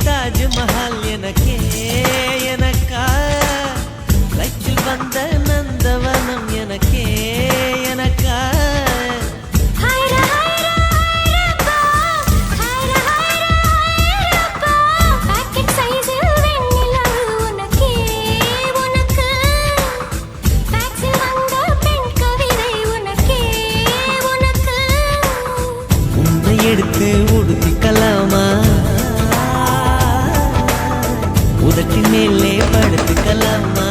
தாஜ்மஹால் எனக்கே எனக்கா லைச்சில் வந்த நந்தவனம் எனக்கே எனக்கா உன்னை எடுத்து உடுத்திக்கலாமா உதட்டின் மேலே படுத்துக்கலாமா